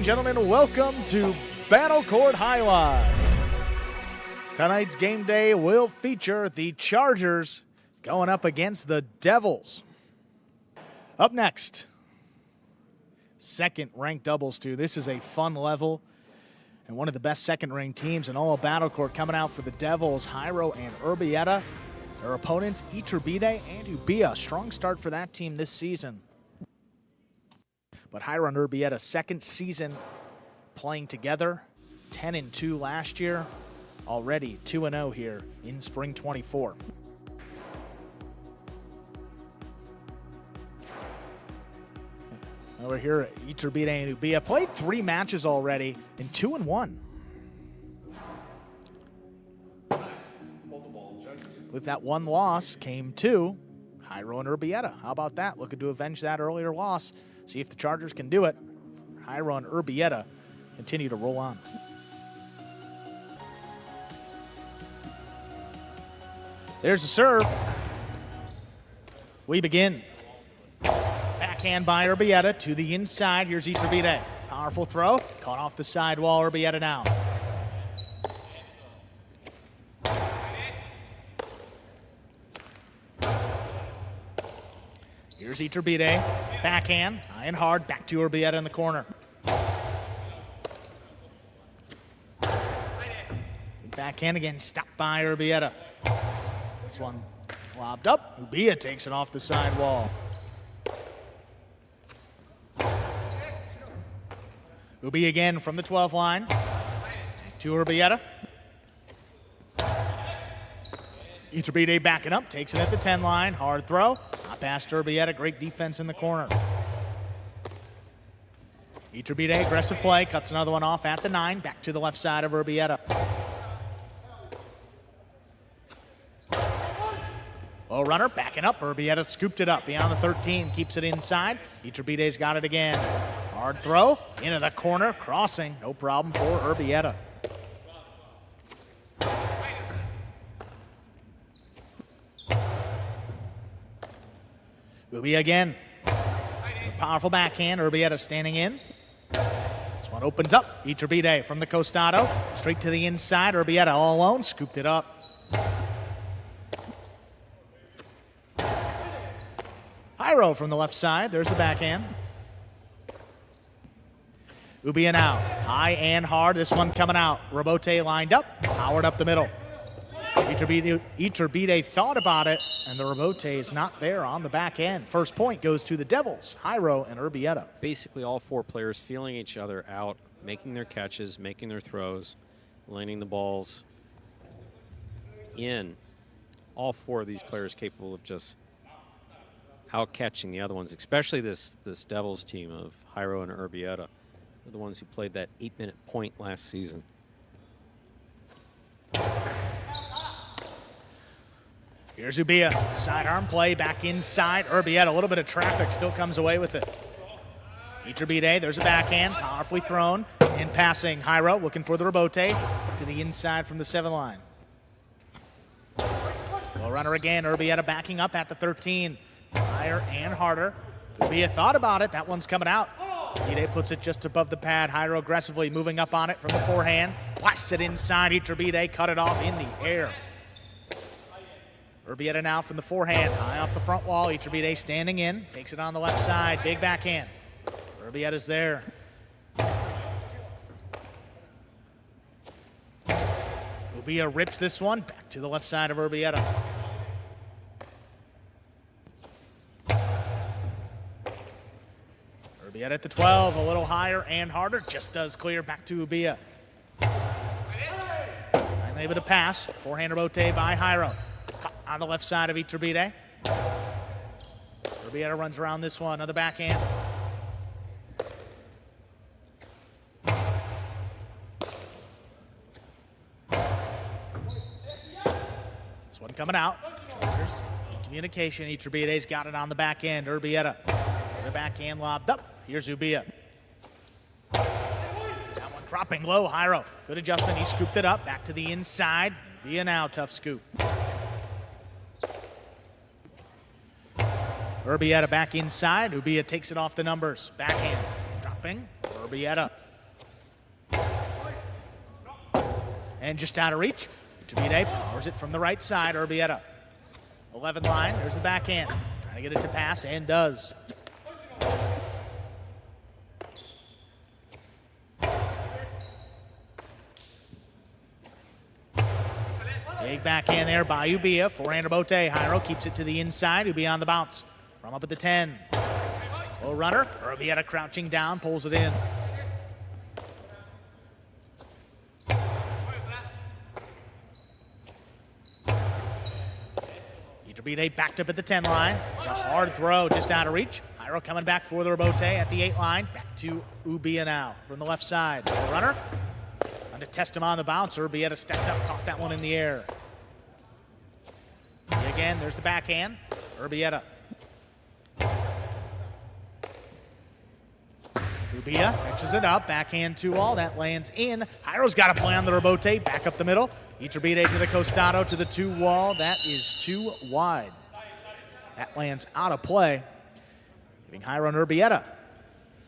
and gentlemen, welcome to Battle Court Jai-Alai. Tonight's game day will feature the Chargers going up against the Devils. Up next, second-ranked doubles two. This is a fun level and one of the best second-ranked teams in all of Battle Court. Coming out for the Devils, Jairo and Urbieta. Their opponents, Iturbide and Ubilla. Strong start for that team this season. But Jairo and Urbieta, second season playing together, 10-2 last year, already 2-0 here in spring 24. Over here, Iturbide and Ubilla played 3 matches already in 2-1. With that one loss came 2, Jairo and Urbieta. How about that? Looking to avenge that earlier loss. See if the Chargers can do it. Jairo and Urbieta continue to roll on. There's the serve. We begin. Backhand by Urbieta to the inside. Here's Iturbide. Powerful throw. Caught off the sidewall. Urbieta now. Here's Iturbide. Backhand. High and hard. Back to Urbieta in the corner. Backhand again. Stopped by Urbieta. This one lobbed up. Ubilla takes it off the sidewall. Ubilla again from the 12 line. To Urbieta. Iturbide backing up. Takes it at the 10 line. Hard throw. Not past Urbieta. Great defense in the corner. Iturbide, aggressive play. Cuts another one off at the 9. Back to the left side of Urbieta. Low runner, backing up. Urbieta scooped it up beyond the 13. Keeps it inside. Iturbide's got it again. Hard throw. Into the corner. Crossing. No problem for Urbieta. Ubilla again. Powerful backhand. Urbieta standing in. This one opens up. Iturbide from the costado. Straight to the inside. Urbieta all alone. Scooped it up. Jairo from the left side. There's the backhand. Ubilla now. High and hard. This one coming out. Rebote lined up. Powered up the middle. Iturbide thought about it, and the rebote is not there on the back end. First point goes to the Devils, Jairo and Urbieta. Basically all 4 players feeling each other out, making their catches, making their throws, landing the balls in. All 4 of these players capable of just out-catching the other ones, especially this Devils team of Jairo and Urbieta. They're the ones who played that 8-minute point last season. Here's Ubilla, sidearm play, back inside. Urbieta, a little bit of traffic, still comes away with it. Iturbide, there's a backhand, powerfully thrown. In passing, Jairo looking for the rebote to the inside from the 7 line. Low runner again, Urbieta backing up at the 13. Higher and harder. Ubilla thought about it, that one's coming out. Iturbide puts it just above the pad. Jairo aggressively moving up on it from the forehand. Blasts it inside, Iturbide cut it off in the air. Urbieta now from the forehand, high off the front wall. Iturbide standing in, takes it on the left side, big backhand. Urbieta's there. Ubilla rips this one back to the left side of Urbieta. Urbieta at the 12, a little higher and harder, just does clear back to Ubilla. Finally able to pass, forehand rebote by Jairo. On the left side of Iturbide. Urbieta runs around this one, another backhand. This one coming out. Chargers in communication. Iturbide's got it on the back end. Urbieta. The backhand lobbed up. Here's Ubilla. That one dropping low. Jairo. Good adjustment. He scooped it up. Back to the inside. Ubilla now. Tough scoop. Urbieta back inside. Ubilla takes it off the numbers. Backhand. Dropping. Urbieta. And just out of reach. Iturbide powers it from the right side. Urbieta. 11 line. There's the backhand. Trying to get it to pass and does. Big backhand there by Ubilla. Forehand Urbieta. Jairo keeps it to the inside. Ubilla on the bounce. From up at the 10. Low runner. Urbieta crouching down. Pulls it in. Iturbide backed up at the 10 line. It's a hard throw just out of reach. Jairo coming back for the Urbieta at the 8 line. Back to Ubilla now from the left side. Low runner. Trying to test him on the bounce. Urbieta stepped up, caught that one in the air. Again, there's the backhand. Urbieta. Ubilla mixes it up, backhand 2-all, that lands in. Jairo's got a play on the Urbieta, back up the middle. Iturbide to the costado to the 2-wall, that is too wide. That lands out of play, giving Jairo and Urbieta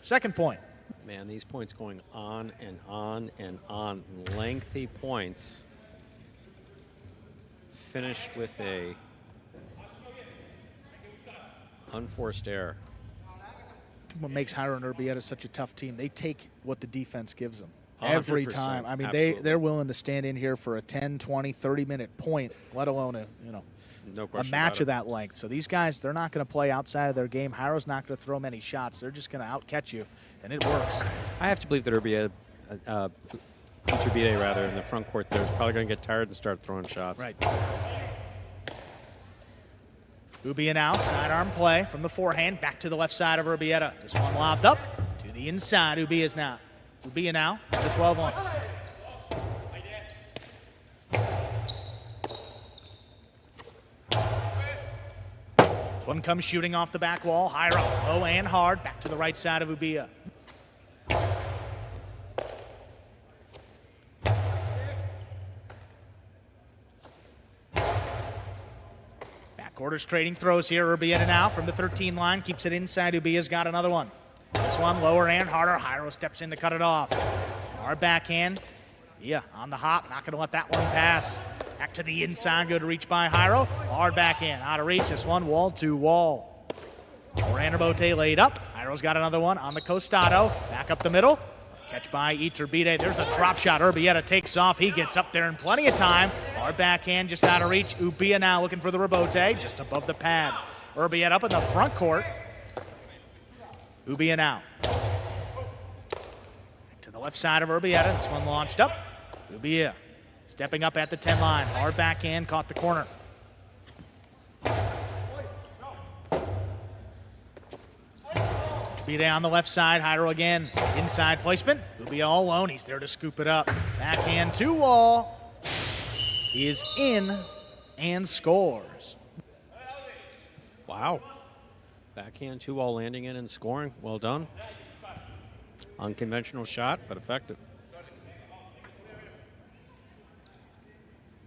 second point. Man, these points going on and on and on. Lengthy points. Finished with a unforced error. What makes Jairo and Urbieta such a tough team, they take what the defense gives them every time. I mean, they're willing to stand in here for a 10, 20, 30-minute point, let alone a match of that length. So these guys, they're not going to play outside of their game. Jairo's not going to throw many shots. They're just going to out-catch you, and it works. I have to believe that Iturbide rather in the front court there is probably going to get tired and start throwing shots. Right. Ubilla now, sidearm play from the forehand, back to the left side of Urbieta. This one lobbed up to the inside. Ubilla now, the 12 line. This one comes shooting off the back wall. Jairo, low and hard, back to the right side of Ubilla. Quarters trading throws here. Urbieta now from the 13 line. Keeps it inside. Ubilla's got another one. This one lower and harder. Jairo steps in to cut it off. Hard backhand. Yeah, on the hop. Not going to let that one pass. Back to the inside. Good reach by Jairo. Hard backhand. Out of reach. This one wall to wall. Forehand Urbieta laid up. Jairo's got another one on the costado. Back up the middle. Catch by Iturbide. There's a drop shot. Urbieta takes off. He gets up there in plenty of time. Hard backhand just out of reach. Ubilla now looking for the Urbieta just above the pad. Urbieta up in the front court. Ubilla now. To the left side of Urbieta. This one launched up. Ubilla stepping up at the 10 line. Hard backhand caught the corner. Iturbide on the left side. Jairo again. Inside placement. Ubilla all alone. He's there to scoop it up. Backhand 2-wall. Is in and scores. Wow. Backhand 2-wall landing in and scoring. Well done. Unconventional shot, but effective.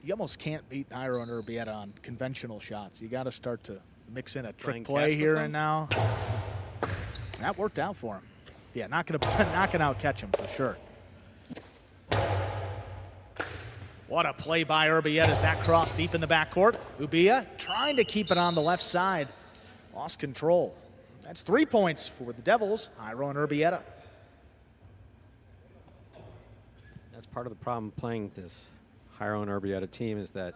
You almost can't beat Jairo and Urbieta on conventional shots. You got to start to mix in a trick Playing play catch here with and now. That worked out for him. Yeah, not going to out catch him for sure. What a play by Urbieta as that cross deep in the backcourt. Ubilla trying to keep it on the left side. Lost control. That's 3 points for the Devils. Jairo and Urbieta. That's part of the problem playing this Jairo and Urbieta team is that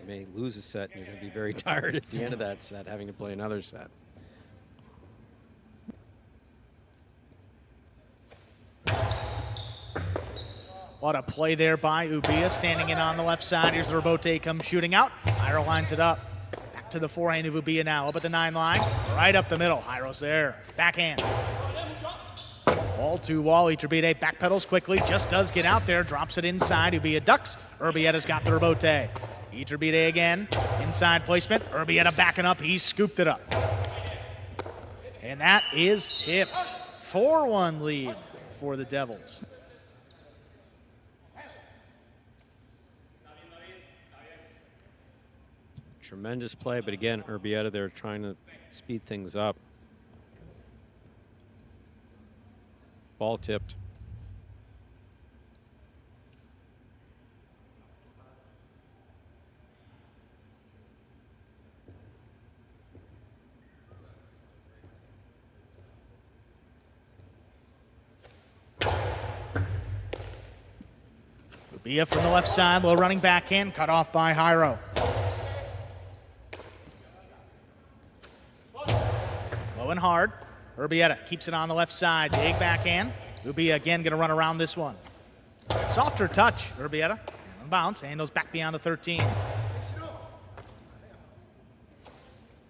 you may lose a set and you're going to be very tired at the end of that set having to play another set. What a play there by Ubilla, standing in on the left side. Here's the Urbieta comes shooting out. Jairo lines it up. Back to the forehand of Ubilla now, up at the 9 line. Right up the middle. Jairo's there. Backhand. Ball to wall. Iturbide backpedals quickly. Just does get out there. Drops it inside. Ubilla ducks. Urbieta's got the Urbieta. Iturbide again. Inside placement. Urbieta backing up. He scooped it up. And that is tipped. 4-1 lead for the Devils. Tremendous play, but again, Urbieta, they're trying to speed things up. Ball tipped. Ubilla from the left side, low running backhand, cut off by Jairo. Low and hard. Urbieta keeps it on the left side, big backhand. Ubilla again going to run around this one. Softer touch, Urbieta. On bounce, handles back beyond the 13.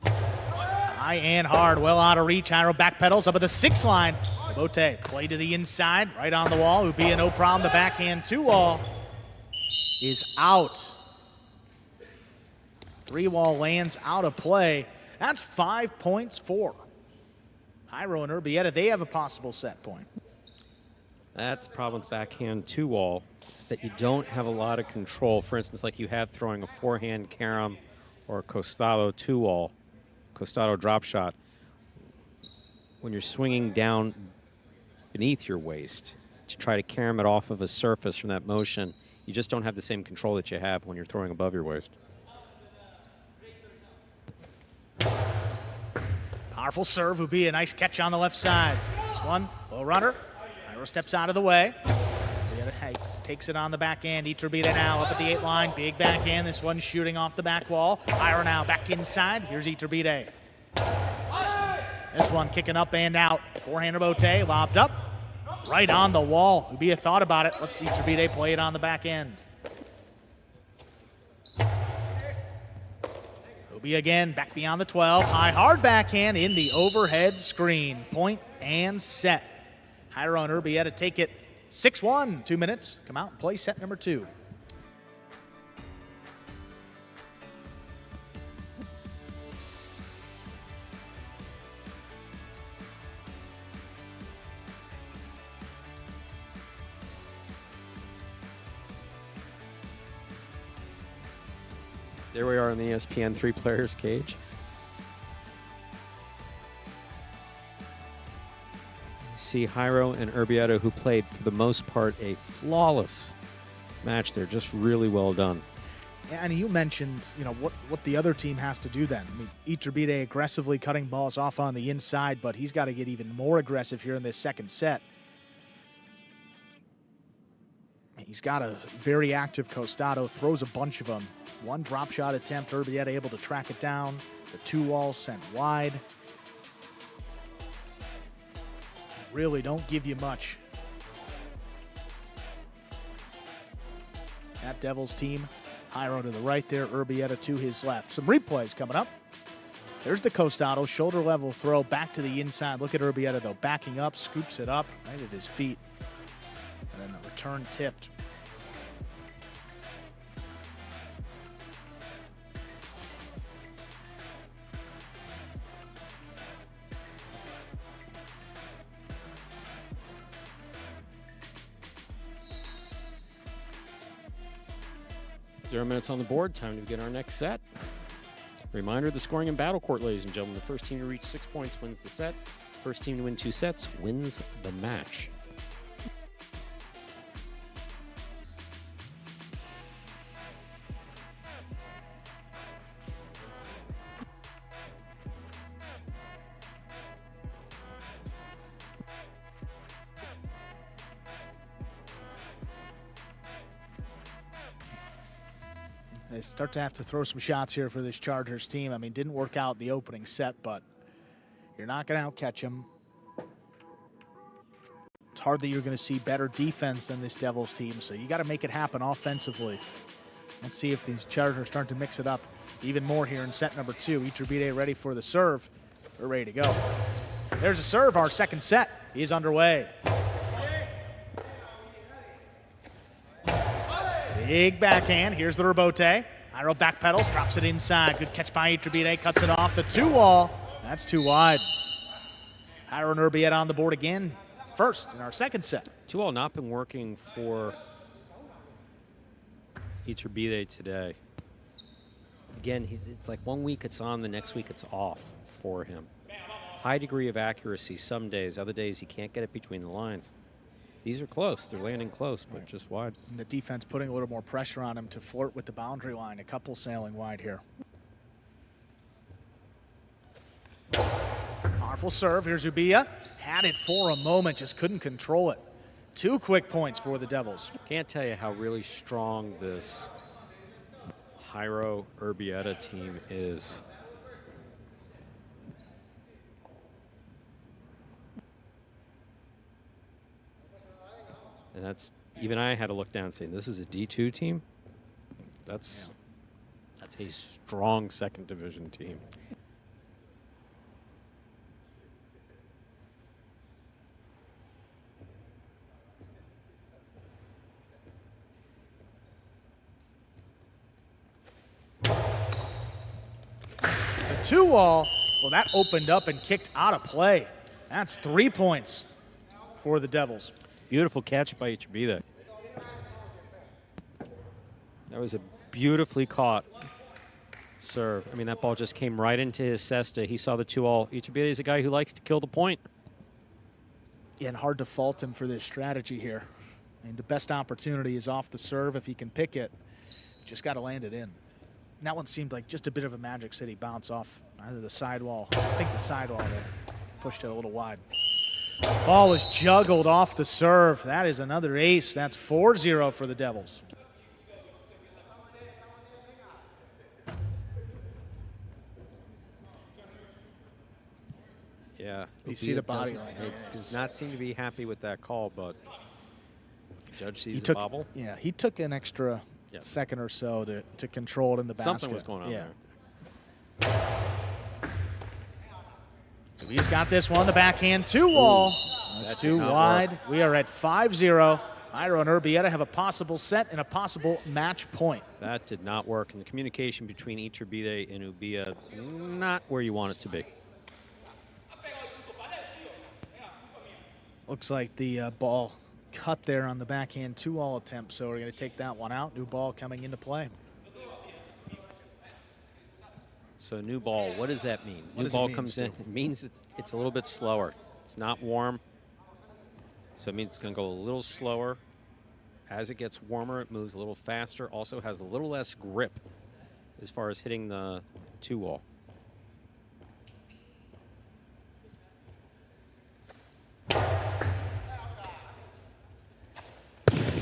High and hard, well out of reach. Jairo backpedals up at the 6 line. Bote play to the inside, right on the wall. Ubilla no problem. The backhand 2-wall is out. 3-wall lands out of play. That's 5 points for Jairo and Urbieta. They have a possible set point. That's the problem with backhand 2-wall, is that you don't have a lot of control. For instance, like you have throwing a forehand carom or a costado 2-wall, costado drop shot. When you're swinging down beneath your waist to try to carom it off of a surface from that motion, you just don't have the same control that you have when you're throwing above your waist. Powerful serve, Ubilla, nice catch on the left side. This one, low runner. Jairo steps out of the way. Ubilla takes it on the backhand. Iturbide now up at the 8 line, big backhand. This one shooting off the back wall. Jairo now back inside. Here's Iturbide. This one kicking up and out. Forehander Bote, lobbed up. Right on the wall. Ubilla thought about it. Let's Iturbide play it on the back end. Ubilla again, back beyond the 12. High, hard backhand in the overhead screen. Point and set. Jairo and Urbieta take it 6-1. 2 minutes. Come out and play set number 2. There we are in the ESPN 3 players cage. See Jairo and Urbieta, who played for the most part a flawless match there, just really well done. And you mentioned, what the other team has to do then. I mean, Iturbide aggressively cutting balls off on the inside, but he's got to get even more aggressive here in this second set. He's got a very active costado, throws a bunch of them. One drop shot attempt, Urbieta able to track it down. The 2-wall sent wide. Really don't give you much. That Devils team, Jairo to the right there, Urbieta to his left. Some replays coming up. There's the costado, shoulder level throw back to the inside. Look at Urbieta though, backing up, scoops it up right at his feet. And then the return tipped. Zero minutes on the board. Time to begin our next set. Reminder, the scoring in Battle Court, ladies and gentlemen. The first team to reach 6 points wins the set. First team to win 2 sets wins the match. They start to have to throw some shots here for this Chargers team. I mean, didn't work out the opening set, but you're not going to outcatch them. It's hard that you're going to see better defense than this Devils team, so you got to make it happen offensively. Let's see if these Chargers start to mix it up even more here in set number 2. Iturbide ready for the serve. We're ready to go. There's a serve. Our second set is underway. Big backhand. Here's the rebote. Jairo backpedals, drops it inside. Good catch by Iturbide, cuts it off the 2-wall. That's too wide. Jairo and Urbieta on the board again. First in our second set. 2-wall not been working for Iturbide today. Again, it's like 1 week it's on, the next week it's off for him. High degree of accuracy some days, other days he can't get it between the lines. These are close. They're landing close, but just wide. And the defense putting a little more pressure on him to flirt with the boundary line. A couple sailing wide here. Powerful serve. Here's Ubilla. Had it for a moment, just couldn't control it. 2 quick points for the Devils. Can't tell you how really strong this Jairo Urbieta team is. And that's, even I had to look down and say, this is a D2 team? That's a strong second division team. The 2-wall, well, that opened up and kicked out of play. That's 3 points for the Devils. Beautiful catch by Iturbide. That was a beautifully caught serve. I mean, that ball just came right into his cesta. He saw the 2-all. Iturbide is a guy who likes to kill the point. Yeah, and hard to fault him for this strategy here. I mean, the best opportunity is off the serve. If he can pick it, just got to land it in. And that one seemed like just a bit of a Magic City bounce off either the sidewall. I think the sidewall there pushed it a little wide. Ball is juggled off the serve. That is another ace. That's 4-0 for the Devils. Yeah. You see the body line. He does not seem to be happy with that call, but the judge sees a bobble. Yeah, he took an extra second or so to control it in the basket. Something was going on there. He's got this one, the backhand 2-wall. That's too wide. We are at 5-0. Jairo and Urbieta have a possible set and a possible match point. That did not work, and the communication between Iturbide and Ubilla, not where you want it to be. Looks like the ball cut there on the backhand 2-wall attempt, so we're going to take that one out. New ball coming into play. So new ball, what does that mean? New ball comes in, it means it's a little bit slower. It's not warm, so it means it's going to go a little slower. As it gets warmer, it moves a little faster, also has a little less grip as far as hitting the 2-wall.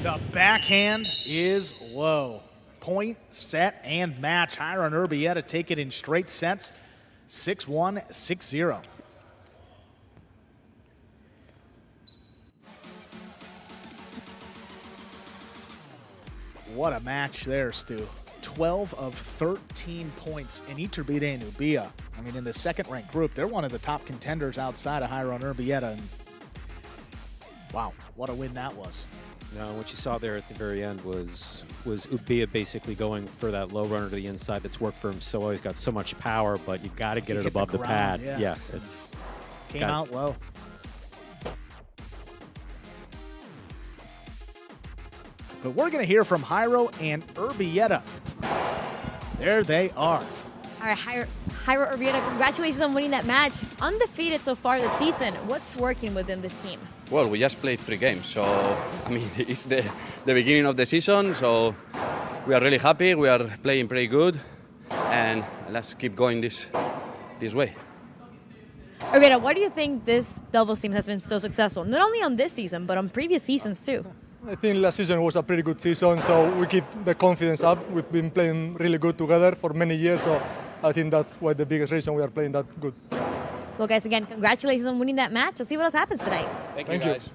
The backhand is low. Point, set, and match. Jairo and Urbieta take it in straight sets. 6-1, 6-0. What a match there, Stu. 12 of 13 points in Iturbide and Ubilla. I mean, in the second-ranked group, they're one of the top contenders outside of Jairo and Urbieta. And wow, what a win that was. No, what you saw there at the very end was Ubilla basically going for that low runner to the inside that's worked for him so well. He's got so much power, but you've got to get it above the pad. Yeah, it's came out low. But we're going to hear from Jairo and Urbieta. There they are. All right, Jairo Urbieta, congratulations on winning that match. Undefeated so far this season. What's working within this team? Well, we just played 3 games, so I mean it's the beginning of the season, so we are really happy. We are playing pretty good, and let's keep going this way. Urbieta, why do you think this Devils team has been so successful? Not only on this season, but on previous seasons too. I think last season was a pretty good season, so we keep the confidence up. We've been playing really good together for many years, so I think that's why the biggest reason we are playing that good. Well, guys, again, congratulations on winning that match. Let's see what else happens tonight. Thank you, guys.